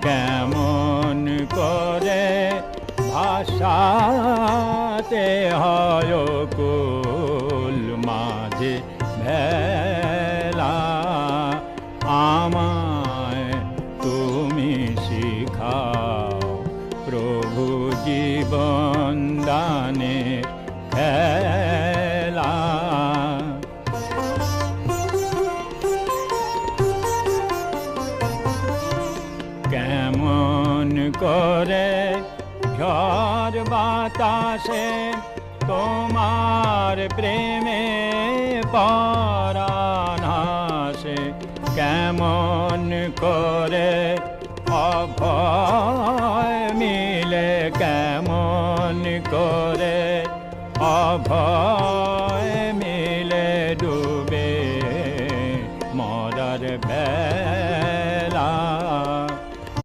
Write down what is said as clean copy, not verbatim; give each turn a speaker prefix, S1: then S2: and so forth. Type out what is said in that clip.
S1: কেমন করে ভাষাতে হয় কুল মাঝে ভেলা, আমায় তুমি শিখাও প্রভু জীবন দানে খেলা। কেমন করে ঝড় বাতাসে তোমার প্রেমে পরাণ হাসে, কেমন করে অভয়